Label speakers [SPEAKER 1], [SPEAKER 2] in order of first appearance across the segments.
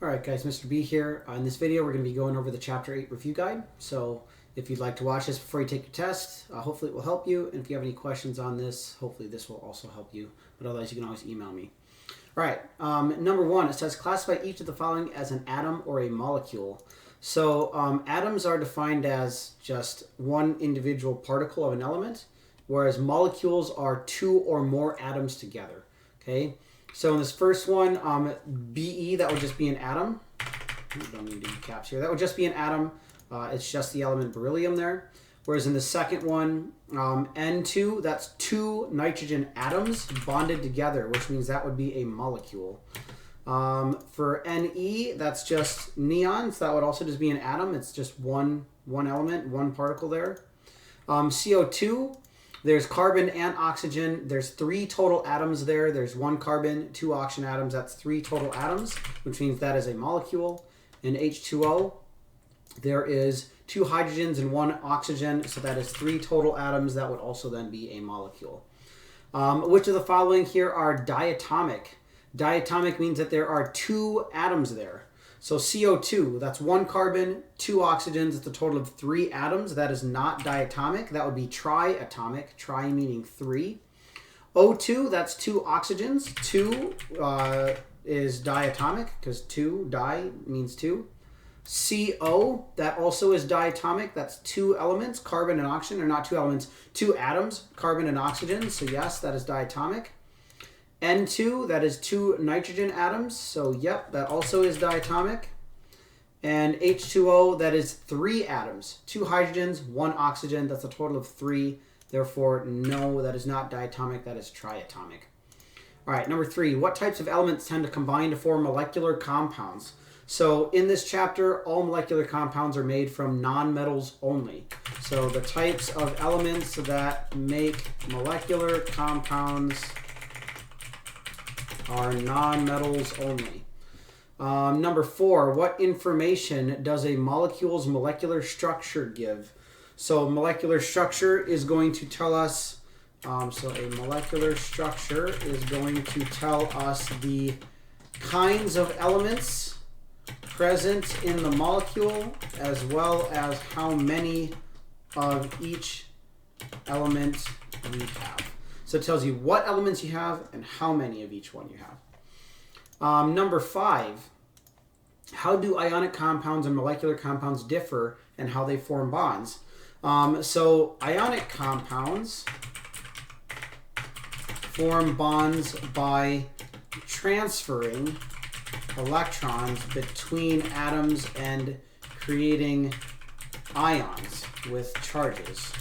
[SPEAKER 1] Alright guys, Mr. B here. In this video we're going to be going over the Chapter 8 review guide. So if you'd like to watch this before you take your test, hopefully it will help you. And if you have any questions on this, hopefully this will also help you. But otherwise you can always email me. Alright, number one, it says classify each of the following as an atom or a molecule. So atoms are defined as just one individual particle of an element, whereas molecules are two or more atoms together. Okay. So in this first one, Be, that would just be an atom. Don't need to do caps here. That would just be an atom. It's just the element beryllium there. Whereas in the second one, N2, that's two nitrogen atoms bonded together, which means that would be a molecule. For Ne, that's just neons. That would also just be an atom. It's just one element, one particle there. CO2. There's carbon and oxygen. There's three total atoms there. There's one carbon, two oxygen atoms. That's three total atoms, which means that is a molecule. In H2O, there is two hydrogens and one oxygen. So that is three total atoms. That would also then be a molecule. Which of the following here are diatomic? Diatomic means that there are two atoms there. So CO2, that's one carbon, two oxygens, it's a total of three atoms. That is not diatomic. That would be triatomic, tri meaning three. O2, that's two oxygens. Two is diatomic because two, di means two. CO, that also is diatomic. That's two elements, carbon and oxygen, or not two elements, two atoms, carbon and oxygen. So yes, that is diatomic. N2, that is two nitrogen atoms, so yep, that also is diatomic. And H2O, that is three atoms, two hydrogens, one oxygen, that's a total of three. Therefore, no, that is not diatomic, that is triatomic. All right, number three, what types of elements tend to combine to form molecular compounds? So in this chapter, all molecular compounds are made from nonmetals only. So the types of elements that make molecular compounds are nonmetals only. Number four, what information does a molecule's molecular structure give? So molecular structure is going to tell us, so a molecular structure is going to tell us the kinds of elements present in the molecule, as well as how many of each element we have. So it tells you what elements you have and how many of each one you have. Number five, how do ionic compounds and molecular compounds differ and how they form bonds? So ionic compounds form bonds by transferring electrons between atoms and creating ions with charges.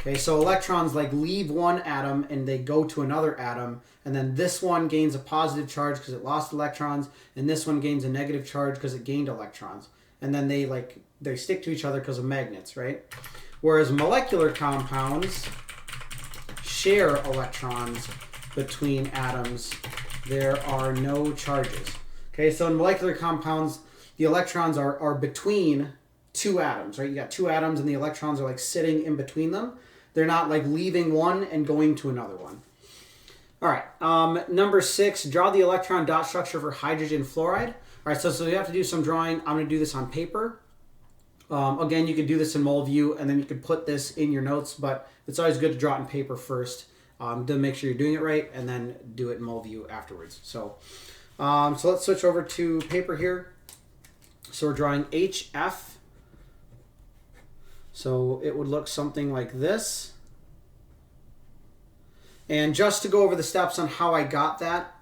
[SPEAKER 1] Okay, so electrons like leave one atom and they go to another atom, and then this one gains a positive charge because it lost electrons, and this one gains a negative charge because it gained electrons. And then they stick to each other because of magnets, right? Whereas molecular compounds share electrons between atoms. There are no charges. Okay, so in molecular compounds, the electrons are between two atoms, right? You got two atoms and the electrons are like sitting in between them. They're not like leaving one and going to another one. All right, number six, draw the electron dot structure for hydrogen fluoride. All right, so you have to do some drawing. I'm going to do this on paper. Again, you could do this in mole view, and then you could put this in your notes, but it's always good to draw it in paper first to make sure you're doing it right, and then do it in mole view afterwards. So let's switch over to paper here. So we're drawing HF. So it would look something like this. And just to go over the steps on how I got that.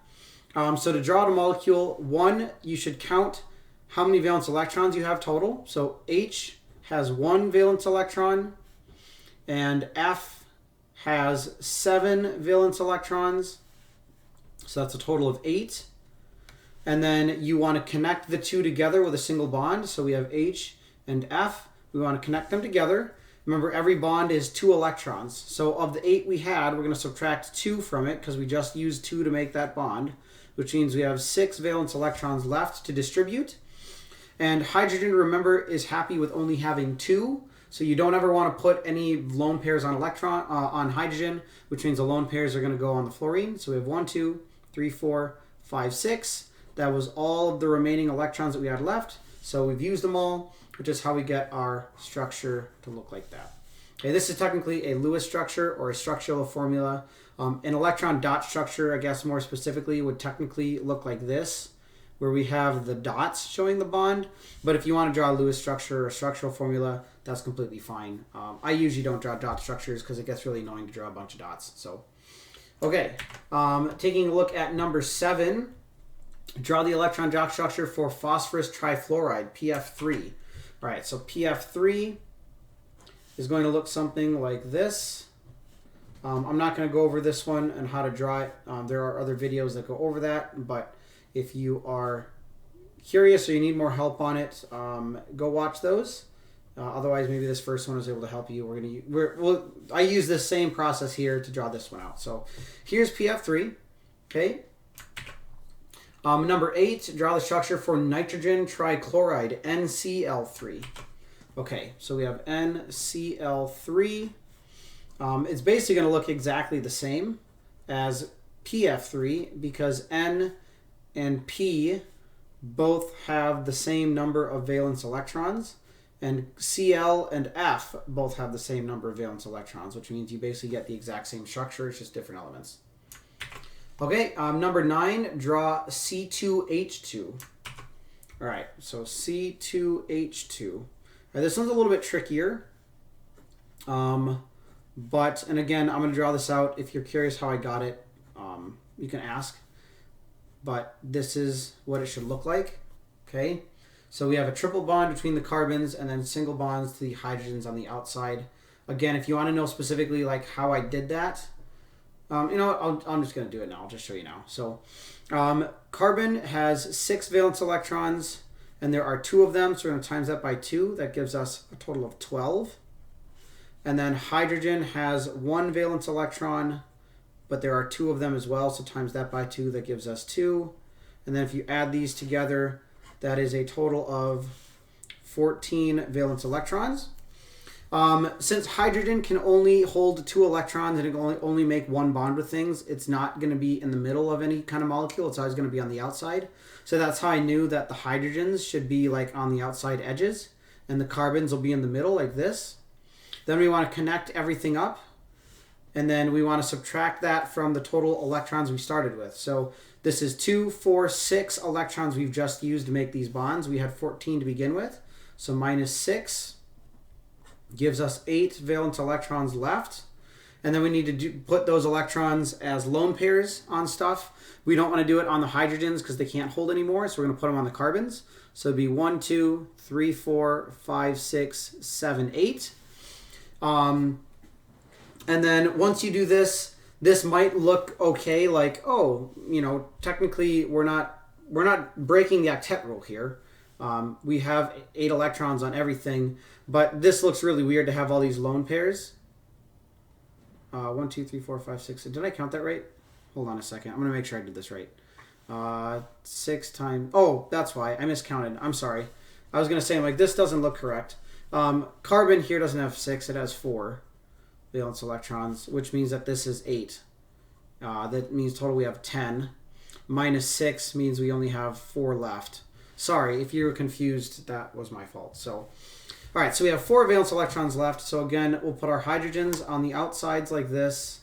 [SPEAKER 1] So to draw the molecule, one, you should count how many valence electrons you have total. So H has one valence electron, and F has 7 valence electrons. So that's a total of 8. And then you want to connect the two together with a single bond. So we have H and F. We want to connect them together. Remember, every bond is 2 electrons. So of the 8 we had, we're going to subtract 2 from it because we just used 2 to make that bond, which means we have 6 valence electrons left to distribute. And hydrogen, remember, is happy with only having 2. So you don't ever want to put any lone pairs on on hydrogen, which means the lone pairs are going to go on the fluorine. So we have 1, 2, 3, 4, 5, 6. that was all of the remaining electrons that we had left. So we've used them all, which is how we get our structure to look like that. Okay, this is technically a Lewis structure or a structural formula. An electron dot structure, I guess more specifically, would technically look like this, where we have the dots showing the bond. But if you want to draw a Lewis structure or a structural formula, that's completely fine. I usually don't draw dot structures because it gets really annoying to draw a bunch of dots. So, okay, taking a look at number 7, draw the electron dot structure for phosphorus trifluoride, PF3. All right, so PF3 is going to look something like this. I'm not going to go over this one and how to draw it. There are other videos that go over that, but if you are curious or you need more help on it, go watch those. Otherwise, maybe this first one is able to help you. I use this same process here to draw this one out. So here's PF3. Okay. Number 8, draw the structure for nitrogen trichloride, NCl3. Okay, so we have NCl3. It's basically going to look exactly the same as PF3 because N and P both have the same number of valence electrons, and Cl and F both have the same number of valence electrons, which means you basically get the exact same structure, it's just different elements. Okay, number 9, draw C2H2. All right, so C2H2. All right, this one's a little bit trickier. And again, I'm going to draw this out. If you're curious how I got it, you can ask. But this is what it should look like. Okay, so we have a triple bond between the carbons and then single bonds to the hydrogens on the outside. Again, if you want to know specifically like how I did that, you know what, I'm just going to do it now. I'll just show you now. So carbon has 6 valence electrons, and there are 2 of them. So we're going to times that by 2. That gives us a total of 12. And then hydrogen has 1 valence electron, but there are 2 of them as well. So times that by 2, that gives us 2. And then if you add these together, that is a total of 14 valence electrons. Since hydrogen can only hold 2 electrons and it can only make 1 bond with things, it's not going to be in the middle of any kind of molecule. It's always going to be on the outside. So that's how I knew that the hydrogens should be like on the outside edges and the carbons will be in the middle like this. Then we want to connect everything up, and then we want to subtract that from the total electrons we started with. So this is 2, 4, 6 electrons we've just used to make these bonds. We had 14 to begin with. So minus 6 gives us 8 valence electrons left. And then we need to put those electrons as lone pairs on stuff. We don't want to do it on the hydrogens because they can't hold anymore, so we're going to put them on the carbons. So it'd be 1, 2, 3, 4, 5, 6, 7, 8. And then once you do this, this might look okay, like, oh, you know, technically we're not breaking the octet rule here. We have 8 electrons on everything, but this looks really weird to have all these lone pairs. 1, 2, 3, 4, 5, 6. Did I count that right? Hold on a second. I'm going to make sure I did this right. 6 times... Oh, that's why. I miscounted. I'm sorry. I was going to say, like, this doesn't look correct. Carbon here doesn't have 6. It has 4 valence electrons, which means that this is 8. That means total we have 10. Minus 6 means we only have 4 left. Sorry, if you were confused, that was my fault. So, all right, so we have 4 valence electrons left. So again, we'll put our hydrogens on the outsides like this.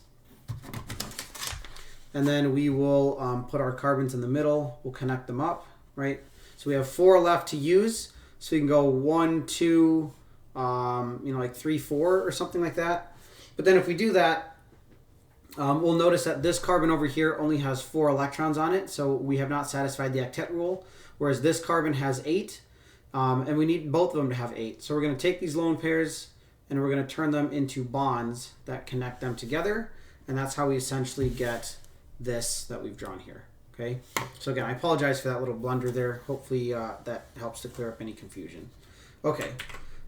[SPEAKER 1] And then we will put our carbons in the middle. We'll connect them up, right? So we have 4 left to use. So we can go 1, 2, like 3, 4 or something like that. But then if we do that, we'll notice that this carbon over here only has 4 electrons on it. So we have not satisfied the octet rule. Whereas this carbon has 8. And we need both of them to have 8. So we're going to take these lone pairs and we're going to turn them into bonds that connect them together. And that's how we essentially get this that we've drawn here. Okay. So again, I apologize for that little blunder there. Hopefully that helps to clear up any confusion. Okay.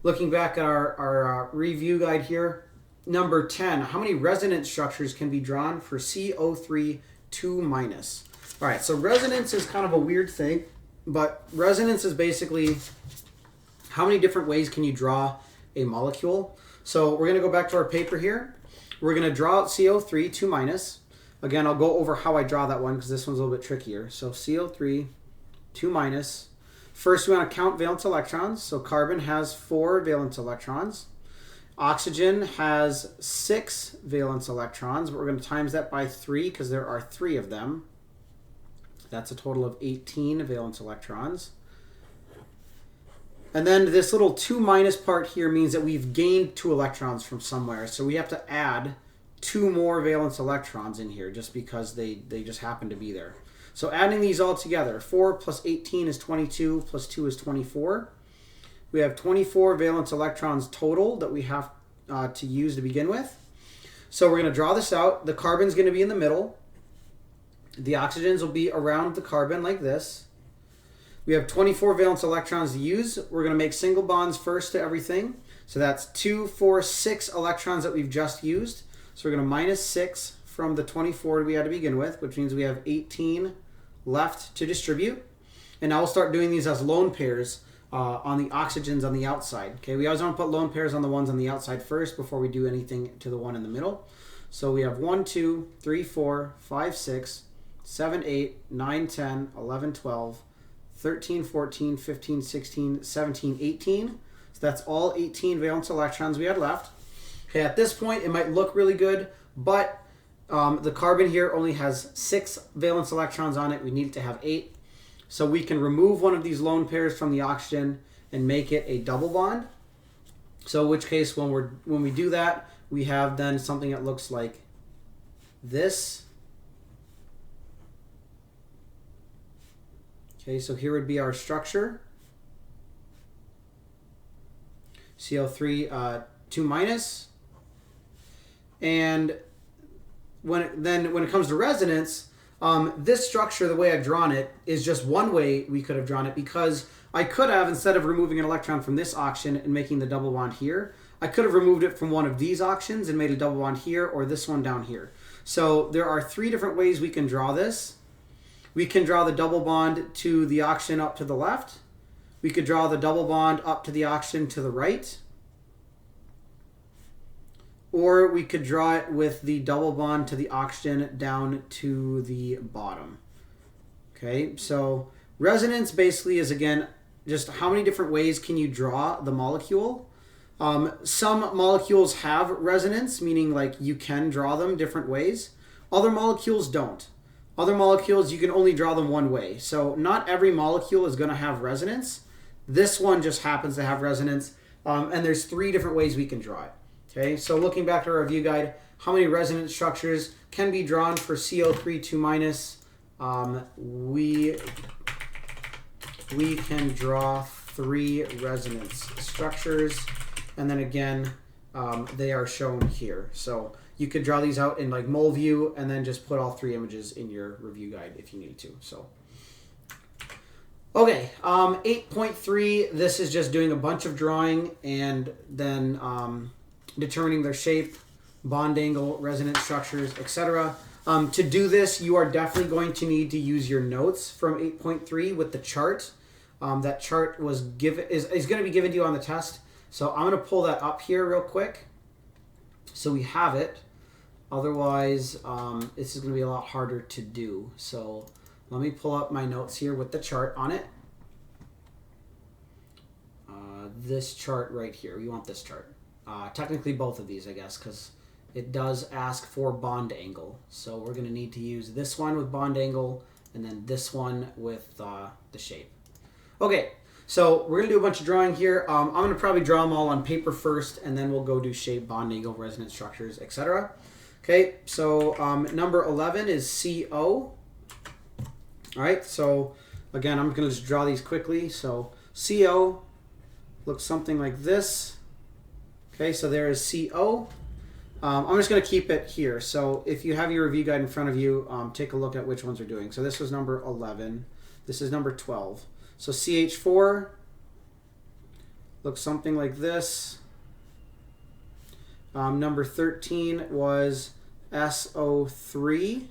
[SPEAKER 1] Looking back at our review guide here. Number 10, how many resonance structures can be drawn for CO3 2-? All right, so resonance is kind of a weird thing, but resonance is basically how many different ways can you draw a molecule. So we're going to go back to our paper here. We're going to draw out CO3 2-. Again, I'll go over how I draw that one because this one's a little bit trickier. So CO3 2 minus. First, we want to count valence electrons. So carbon has 4 valence electrons. Oxygen has 6 valence electrons, but we're going to times that by 3 because there are 3 of them. That's a total of 18 valence electrons. And then this little 2 minus part here means that we've gained 2 electrons from somewhere. So we have to add 2 more valence electrons in here just because they just happen to be there. So adding these all together, 4 plus 18 is 22, plus 2 is 24. We have 24 valence electrons total that we have to use to begin with. So we're going to draw this out. The carbon's going to be in the middle. The oxygens will be around the carbon like this. We have 24 valence electrons to use. We're going to make single bonds first to everything. So that's 2, 4, 6 electrons that we've just used. So we're going to minus 6 from the 24 we had to begin with, which means we have 18 left to distribute. And now we'll start doing these as lone pairs on the oxygens on the outside. Okay, we always want to put lone pairs on the ones on the outside first before we do anything to the one in the middle. So we have 1, 2, 3, 4, 5, 6, 7, 8, 9, 10, 11, 12, 13, 14, 15, 16, 17, 18. So that's all 18 valence electrons we had left. Okay, at this point it might look really good, but the carbon here only has 6 valence electrons on it. We need it to have 8. So we can remove one of these lone pairs from the oxygen and make it a double bond. So in which case when we do that, we have then something that looks like this. Okay, so here would be our structure. Cl3 2 minus. And when it comes to resonance, this structure, the way I've drawn it, is just one way we could have drawn it, because I could have, instead of removing an electron from this oxygen and making the double bond here, I could have removed it from one of these oxygens and made a double bond here, or this one down here. So there are 3 different ways we can draw this. We can draw the double bond to the oxygen up to the left. We could draw the double bond up to the oxygen to the right. Or we could draw it with the double bond to the oxygen down to the bottom. Okay, so resonance basically is, again, just how many different ways can you draw the molecule. Some molecules have resonance, meaning like you can draw them different ways. Other molecules don't. Other molecules, you can only draw them one way. So not every molecule is going to have resonance. This one just happens to have resonance, and there's 3 different ways we can draw it. Okay, so looking back to our review guide, how many resonance structures can be drawn for CO3 2 minus? We can draw 3 resonance structures, and then again, they are shown here. So you could draw these out in like mole view and then just put all 3 images in your review guide if you need to. So okay, 8.3, this is just doing a bunch of drawing and then determining their shape, bond angle, resonance structures, etc. To do this, you are definitely going to need to use your notes from 8.3 with the chart. That chart is going to be given to you on the test. So I'm going to pull that up here real quick so we have it. Otherwise, this is going to be a lot harder to do. So let me pull up my notes here with the chart on it. This chart right here. We want this chart. Technically both of these, I guess, because it does ask for bond angle. So we're going to need to use this one with bond angle and then this one with the shape. Okay, so we're going to do a bunch of drawing here. I'm going to probably draw them all on paper first, and then we'll go do shape, bond angle, resonance structures, etc. Okay, so number 11 is CO. All right, so again, I'm going to just draw these quickly. So CO looks something like this. Okay, so there is CO. I'm just going to keep it here. So if you have your review guide in front of you, take a look at which ones are doing. So this was number 11. This is number 12. So CH4 looks something like this. Number 13 was SO3.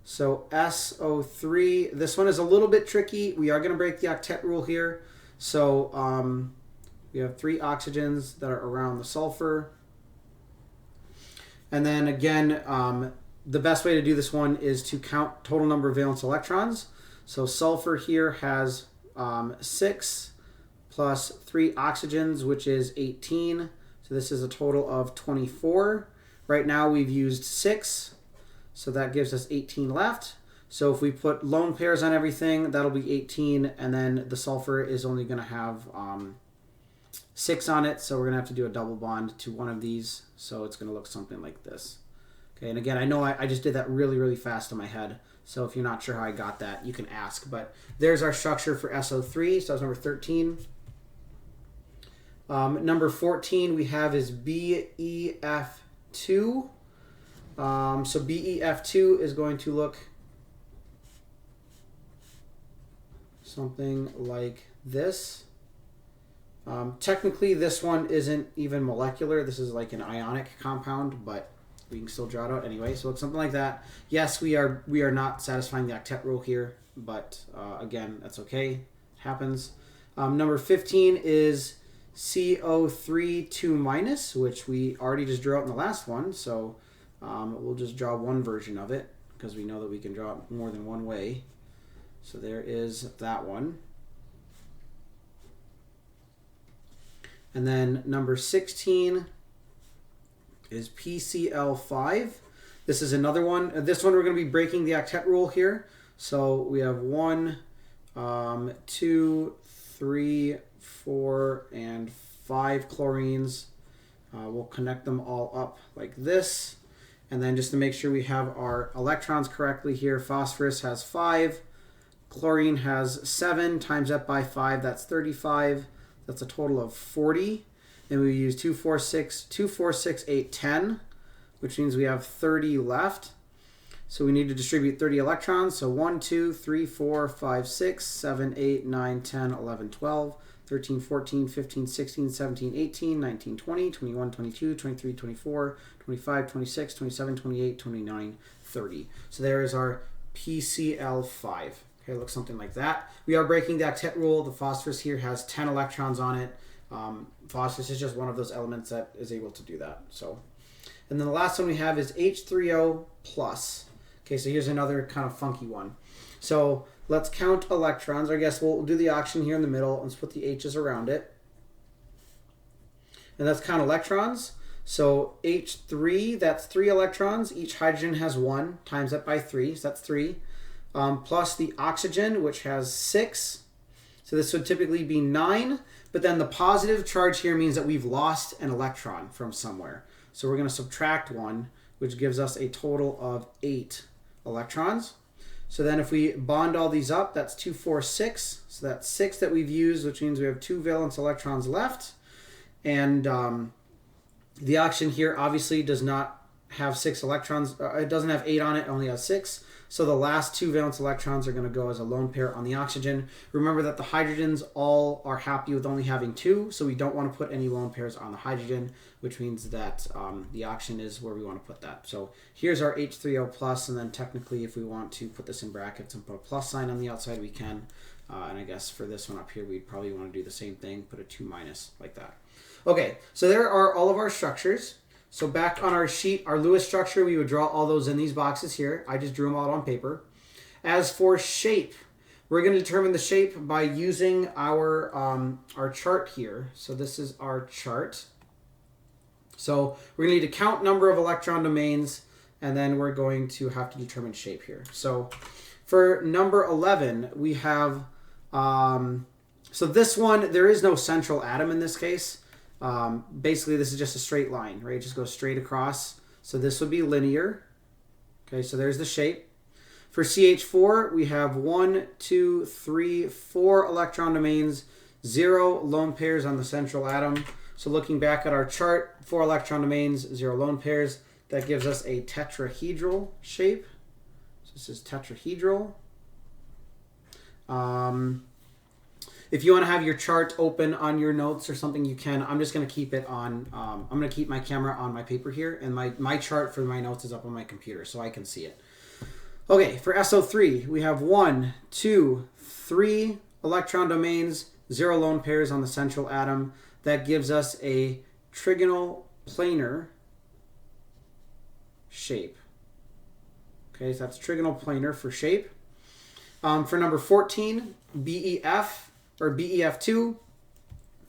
[SPEAKER 1] So SO3, this one is a little bit tricky. We are going to break the octet rule here. So we have 3 oxygens that are around the sulfur. And then again, the best way to do this one is to count total number of valence electrons. So sulfur here has 6 plus 3 oxygens, which is 18. So this is a total of 24. Right now we've used 6, so that gives us 18 left. So if we put lone pairs on everything, that'll be 18, and then the sulfur is only going to have 6 on it, so we're going to have to do a double bond to one of these, so it's going to look something like this. Okay, and again, I know I just did that really, really fast in my head, so if you're not sure how I got that, you can ask. But there's our structure for SO3, so that's number 13. Number 14 we have is BeF2. So BeF2 is going to look something like this. Technically, this one isn't even molecular. This is like an ionic compound, but we can still draw it out anyway. So it's something like that. Yes, we are not satisfying the octet rule here, but again, that's okay. It happens. Number 15 is CO3 2-, which we already just drew out in the last one. So we'll just draw one version of it because we know that we can draw it more than one way. So there is that one. And then number 16 is PCl5. This is another one. This one we're going to be breaking the octet rule here. So we have 1, 2, 3, 4, and 5 chlorines. We'll connect them all up like this. And then just to make sure we have our electrons correctly here, phosphorus has 5. Chlorine has 7, times that by 5, that's 35. That's a total of 40. And we use 2, 4, 6, 2, 4, 6, 8, 10, which means we have 30 left. So we need to distribute 30 electrons. So 1, 2, 3, 4, 5, 6, 7, 8, 9, 10, 11, 12, 13, 14, 15, 16, 17, 18, 19, 20, 21, 22, 23, 24, 25, 26, 27, 28, 29, 30. So there is our PCl5. Okay, it looks something like that. We are breaking the octet rule. The phosphorus here has 10 electrons on it. Phosphorus is just one of those elements that is able to do that. So, and then the last one we have is H3O+. Okay, so here's another kind of funky one. So let's count electrons. I guess we'll do the oxygen here in the middle and split the H's around it. And let's count electrons. So H3, that's 3 electrons. Each hydrogen has 1, times that by 3, so that's 3. Plus the oxygen, which has 6. So this would typically be 9. But then the positive charge here means that we've lost an electron from somewhere. So we're going to subtract 1, which gives us a total of 8 electrons. So then if we bond all these up, that's 2, 4, 6. So that's 6 that we've used, which means we have 2 valence electrons left. And the oxygen here obviously does not have 6 electrons. It doesn't have 8 on it, it only has 6. So the last 2 valence electrons are going to go as a lone pair on the oxygen. Remember that the hydrogens all are happy with only having 2, so we don't want to put any lone pairs on the hydrogen, which means that the oxygen is where we want to put that. So here's our H3O+, and then technically if we want to put this in brackets and put a plus sign on the outside, we can. And I guess for this one up here, we'd probably want to do the same thing, put a 2- like that. Okay, so there are all of our structures. So back on our sheet, our Lewis structure, we would draw all those in these boxes here. I just drew them out on paper. As for shape, we're going to determine the shape by using our chart here. So this is our chart. So we're going to need to count number of electron domains, and then we're going to have to determine shape here. So for number 11, we have, so this one, there is no central atom in this case. Basically, this is just a straight line, right? It just goes straight across. So this would be linear. Okay, so there's the shape. For CH4, we have 1, 2, 3, 4 electron domains, 0 lone pairs on the central atom. So looking back at our chart, 4 electron domains, 0 lone pairs. That gives us a tetrahedral shape. So this is tetrahedral. If you want to have your chart open on your notes or something, you can. I'm just going to keep it on, I'm going to keep my camera on my paper here, and my chart for my notes is up on my computer, so I can see it. Okay, for SO3, we have 1, 2, 3 electron domains, 0 lone pairs on the central atom. That gives us a trigonal planar shape. Okay, so that's trigonal planar for shape. For number 14, BEF or BEF2,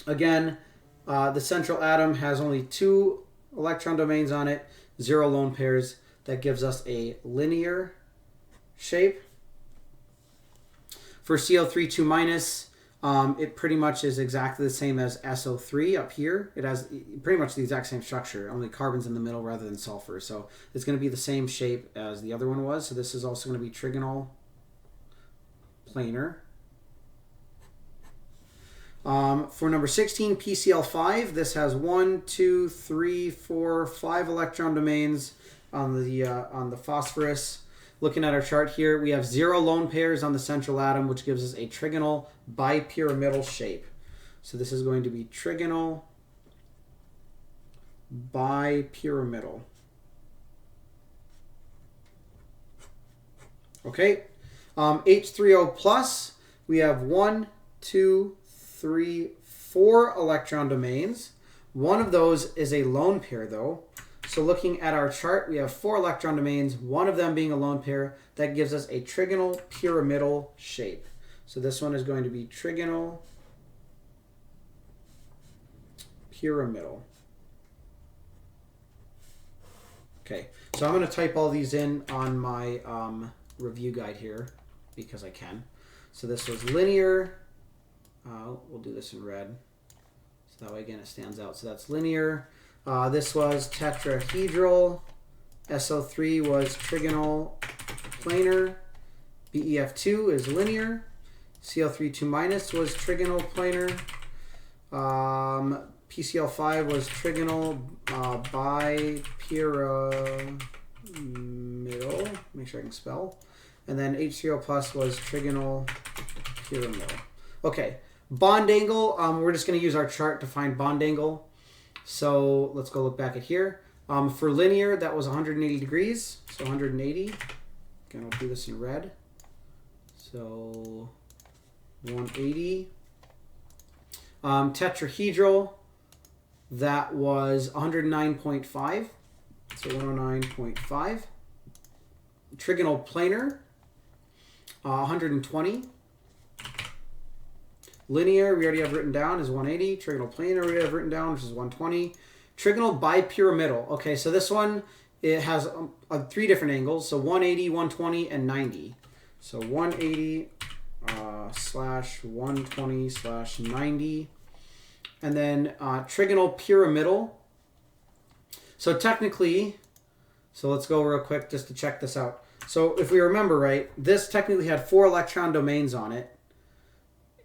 [SPEAKER 1] again, the central atom has only 2 electron domains on it, 0 lone pairs. That gives us a linear shape. For Cl3 2-, it pretty much is exactly the same as SO3 up here. It has pretty much the exact same structure, only carbon's in the middle rather than sulfur. So it's going to be the same shape as the other one was. So this is also going to be trigonal planar. For number 16, PCl5, this has 1, 2, 3, 4, 5 electron domains on the phosphorus. Looking at our chart here, we have 0 lone pairs on the central atom, which gives us a trigonal bipyramidal shape. So this is going to be trigonal bipyramidal. Okay. H3O plus, we have 1, 2, 3, 4 electron domains. One of those is a lone pair though. So looking at our chart, we have 4 electron domains, one of them being a lone pair. That gives us a trigonal pyramidal shape. So this one is going to be trigonal pyramidal. Okay, so I'm going to type all these in on my review guide here because I can. So this was linear. We'll do this in red. So that way, again, it stands out. So that's linear. This was tetrahedral. SO3 was trigonal planar. BEF2 is linear. Cl3 2- was trigonal planar. PCl5 was trigonal bipyramidal. Make sure I can spell. And then H3O plus was trigonal pyramidal. Okay, bond angle. We're just going to use our chart to find bond angle. So let's go look back at here. For linear, that was 180 degrees. So 180. Again, I'll do this in red. So 180. Tetrahedral, that was 109.5. So 109.5. Trigonal planar, 120. Linear, we already have written down, is 180. Trigonal planar, we have written down, which is 120. Trigonal bipyramidal. Okay, so this one, it has 3 different angles. So 180, 120, and 90. So 180 slash 120 slash 90. And then trigonal pyramidal. So technically, so let's go real quick just to check this out. So if we remember right, this technically had 4 electron domains on it.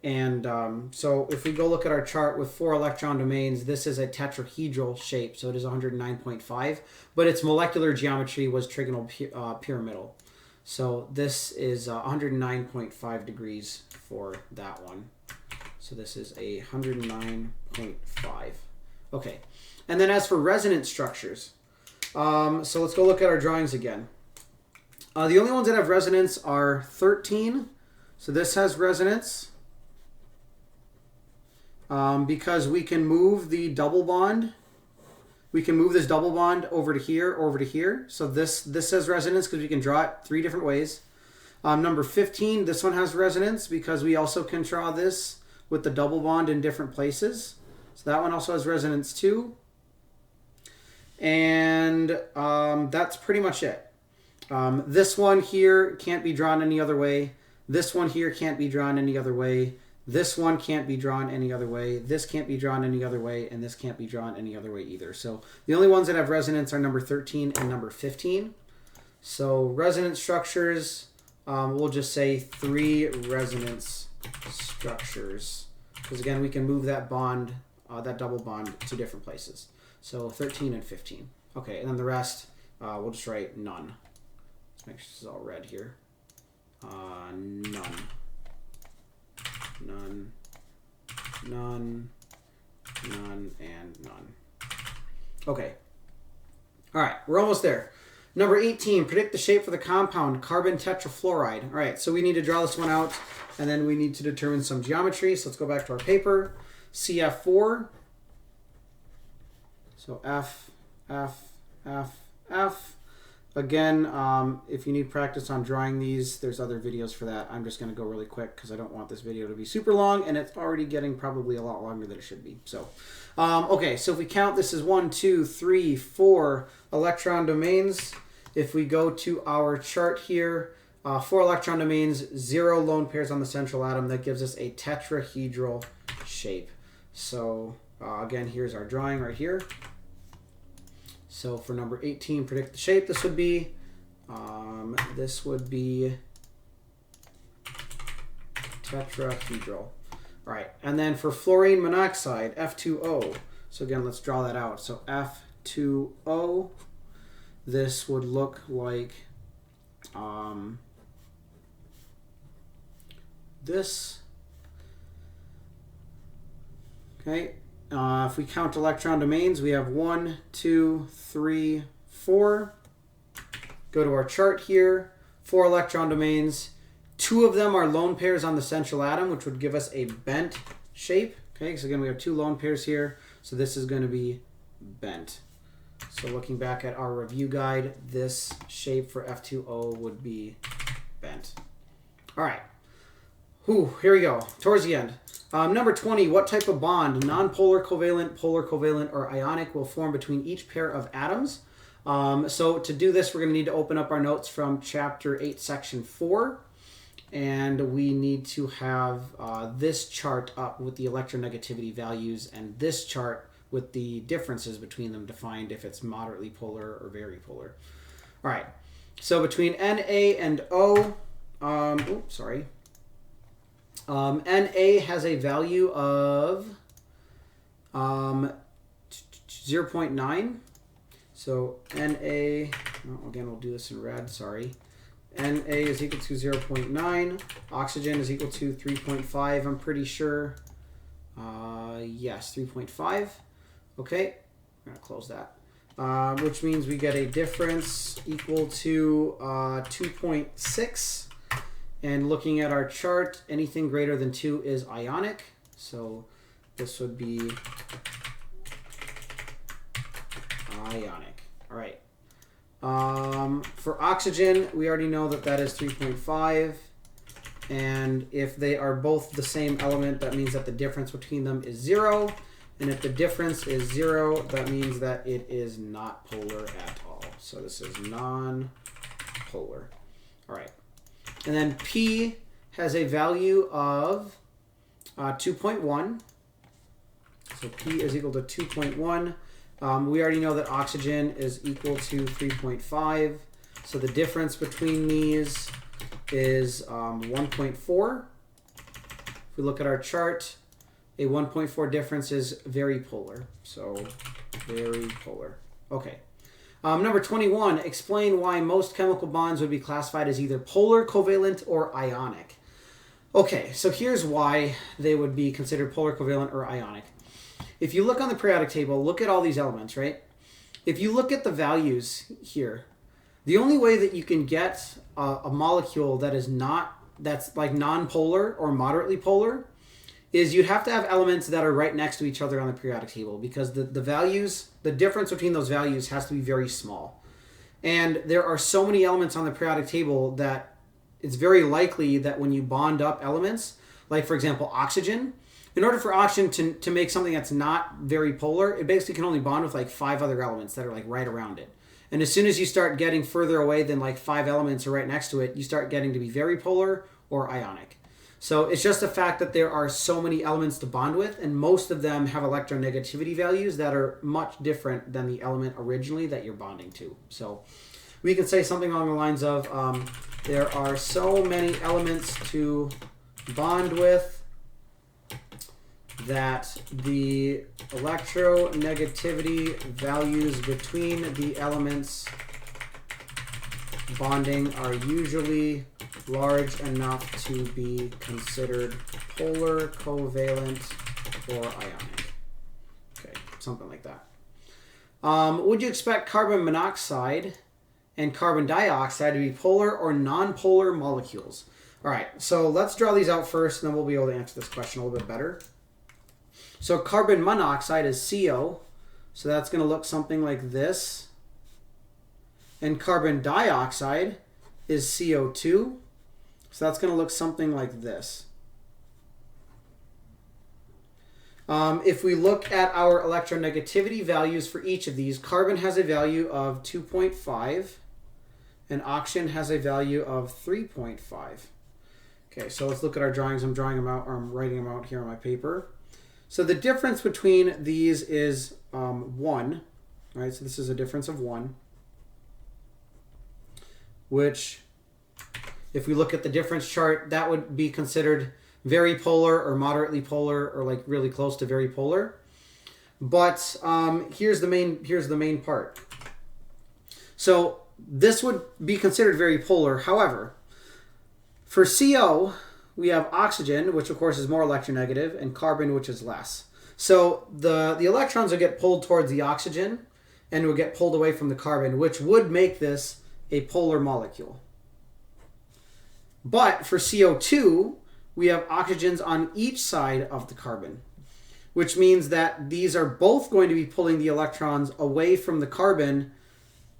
[SPEAKER 1] And so if we go look at our chart with 4 electron domains, this is a tetrahedral shape, so it is 109.5. But its molecular geometry was trigonal pyramidal. So this is 109.5 degrees for that one. So this is a 109.5. Okay. And then as for resonance structures, so let's go look at our drawings again. The only ones that have resonance are 13. So this has resonance. Because we can move the double bond. We can move this double bond over to here, over to here. So this has resonance because we can draw it 3 different ways. Number 15, this one has resonance because we also can draw this with the double bond in different places. So that one also has resonance too. And that's pretty much it. This one here can't be drawn any other way. This one here can't be drawn any other way. This one can't be drawn any other way. This can't be drawn any other way. And this can't be drawn any other way either. So the only ones that have resonance are number 13 and number 15. So resonance structures, we'll just say 3 resonance structures. Because again, we can move that bond, that double bond to different places. So 13 and 15. Okay, and then the rest, we'll just write none. Let's make sure this is all red here. None. None, none, none, and none. Okay. All right, we're almost there. Number 18, predict the shape for the compound carbon tetrafluoride. All right, so we need to draw this one out, and then we need to determine some geometry. So let's go back to our paper. CF4. So F, F, F, F. Again, if you need practice on drawing these, there's other videos for that. I'm just going to go really quick because I don't want this video to be super long, and it's already getting probably a lot longer than it should be. So, okay, so if we count, this is 1, 2, 3, 4 electron domains. If we go to our chart here, 4 electron domains, 0 lone pairs on the central atom. That gives us a tetrahedral shape. So, again, here's our drawing right here. So for number 18, predict the shape. This would be tetrahedral. All right, and then for fluorine monoxide, F2O. So again, let's draw that out. So F2O, this would look like this. Okay. If we count electron domains, we have 1, 2, 3, 4. Go to our chart here. 4 electron domains. 2 of them are lone pairs on the central atom, which would give us a bent shape. Okay, so again, we have 2 lone pairs here. So this is going to be bent. So looking back at our review guide, this shape for F2O would be bent. All right. Here we go. Towards the end. Number 20, what type of bond, nonpolar, covalent, polar covalent, or ionic, will form between each pair of atoms? So to do this, we're going to need to open up our notes from Chapter 8, Section 4. And we need to have this chart up with the electronegativity values and this chart with the differences between them defined if it's moderately polar or very polar. All right. So between Na and O, Na has a value of 0.9. So Na, again, we'll do this in red, sorry. Na is equal to 0.9. Oxygen is equal to 3.5, I'm pretty sure. Yes, 3.5. Okay, I'm going to close that. Which means we get a difference equal to 2.6. And looking at our chart, anything greater than 2 is ionic. So this would be ionic. All right. For oxygen, we already know that that is 3.5. And if they are both the same element, that means that the difference between them is 0. And if the difference is 0, that means that it is not polar at all. So this is non-polar. All right. And then P has a value of 2.1. So P is equal to 2.1. We already know that oxygen is equal to 3.5. So the difference between these is 1.4. If we look at our chart, a 1.4 difference is very polar. So very polar. Okay. Number 21, explain why most chemical bonds would be classified as either polar, covalent, or ionic. Okay, so here's why they would be considered polar, covalent, or ionic. If you look on the periodic table, look at all these elements, right? If you look at the values here, the only way that you can get a molecule that is that's like non-polar or moderately polar is you'd have to have elements that are right next to each other on the periodic table, because the values, the difference between those values has to be very small. And there are so many elements on the periodic table that it's very likely that when you bond up elements, like for example, oxygen, in order for oxygen to make something that's not very polar, it basically can only bond with like 5 other elements that are like right around it. And as soon as you start getting further away than like 5 elements are right next to it, you start getting to be very polar or ionic. So it's just the fact that there are so many elements to bond with, and most of them have electronegativity values that are much different than the element originally that you're bonding to. So we can say something along the lines of there are so many elements to bond with that the electronegativity values between the elements bonding are usually large enough to be considered polar, covalent, or ionic. Okay, something like that. Would you expect carbon monoxide and carbon dioxide to be polar or non-polar molecules? All right, so let's draw these out first, and then we'll be able to answer this question a little bit better. So carbon monoxide is CO, so that's going to look something like this. And carbon dioxide is CO2. So that's going to look something like this. If we look at our electronegativity values for each of these, carbon has a value of 2.5 and oxygen has a value of 3.5. Okay, so let's look at our drawings. I'm drawing them out, or I'm writing them out here on my paper. So the difference between these is 1, right? So this is a difference of 1, which, if we look at the difference chart, that would be considered very polar or moderately polar or like really close to very polar. But here's the main part. So this would be considered very polar. However, for CO, we have oxygen, which of course is more electronegative, and carbon, which is less. So the electrons will get pulled towards the oxygen and will get pulled away from the carbon, which would make this a polar molecule. But for CO2, we have oxygens on each side of the carbon, which means that these are both going to be pulling the electrons away from the carbon.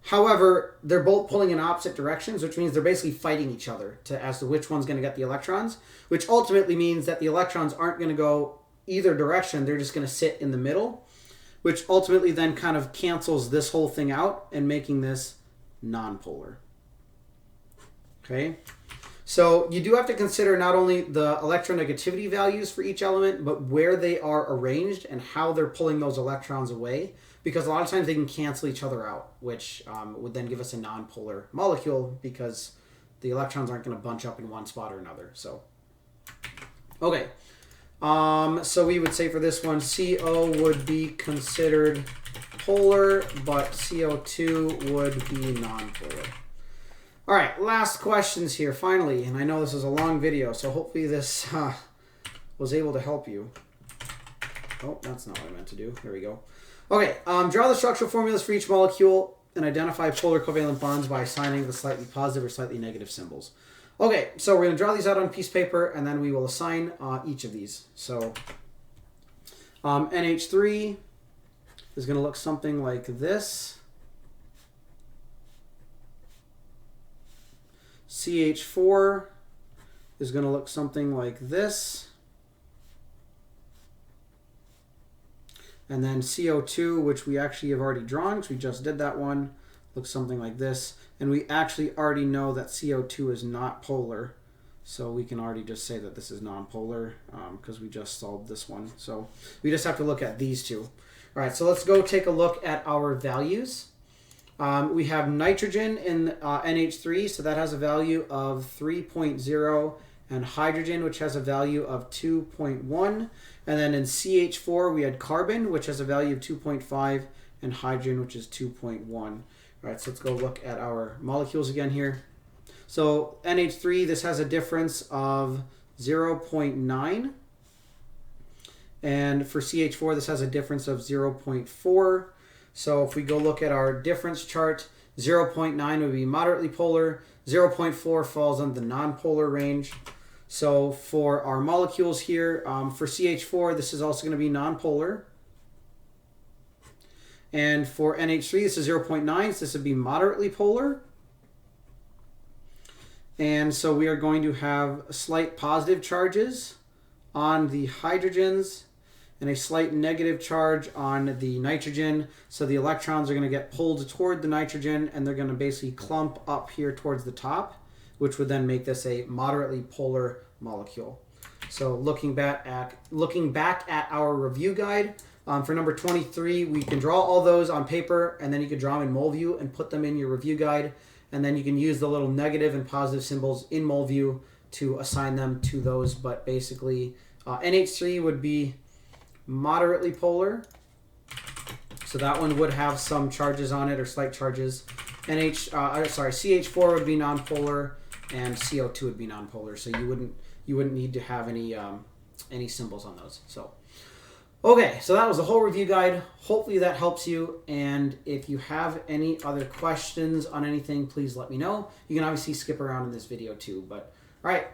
[SPEAKER 1] However, they're both pulling in opposite directions, which means they're basically fighting each other as to which one's going to get the electrons, which ultimately means that the electrons aren't going to go either direction. They're just going to sit in the middle, which ultimately then kind of cancels this whole thing out and making this nonpolar. Okay? So you do have to consider not only the electronegativity values for each element, but where they are arranged and how they're pulling those electrons away, because a lot of times they can cancel each other out, which would then give us a nonpolar molecule because the electrons aren't going to bunch up in one spot or another. So, okay. So we would say for this one, CO would be considered polar, but CO2 would be nonpolar. All right, last questions here, finally. And I know this is a long video, so hopefully this was able to help you. Oh, that's not what I meant to do. There we go. Okay, draw the structural formulas for each molecule and identify polar covalent bonds by assigning the slightly positive or slightly negative symbols. Okay, so we're going to draw these out on a piece of paper, and then we will assign each of these. So NH3 is going to look something like this. CH4 is going to look something like this. And then CO2, which we actually have already drawn, because we just did that one, looks something like this. And we actually already know that CO2 is not polar. So we can already just say that this is nonpolar because we just solved this one. So we just have to look at these two. All right, so let's go take a look at our values. We have nitrogen in NH3, so that has a value of 3.0, and hydrogen, which has a value of 2.1. And then in CH4, we had carbon, which has a value of 2.5, and hydrogen, which is 2.1. All right, so let's go look at our molecules again here. So NH3, this has a difference of 0.9. And for CH4, this has a difference of 0.4. So if we go look at our difference chart, 0.9 would be moderately polar, 0.4 falls on the nonpolar range. So for our molecules here, for CH4, this is also going to be nonpolar. And for NH3, this is 0.9, so this would be moderately polar. And so we are going to have slight positive charges on the hydrogens and a slight negative charge on the nitrogen. So the electrons are going to get pulled toward the nitrogen, and they're going to basically clump up here towards the top, which would then make this a moderately polar molecule. So looking back at our review guide, for number 23, we can draw all those on paper, and then you can draw them in mole view and put them in your review guide. And then you can use the little negative and positive symbols in mole view to assign them to those. But basically, NH3 would be moderately polar, so that one would have some charges on it, or slight charges. CH4 would be nonpolar, and CO2 would be nonpolar. So you wouldn't need to have any symbols on those. So okay, so that was the whole review guide. Hopefully that helps you. And if you have any other questions on anything, please let me know. You can obviously skip around in this video too. But all right,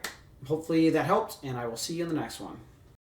[SPEAKER 1] hopefully that helped, and I will see you in the next one.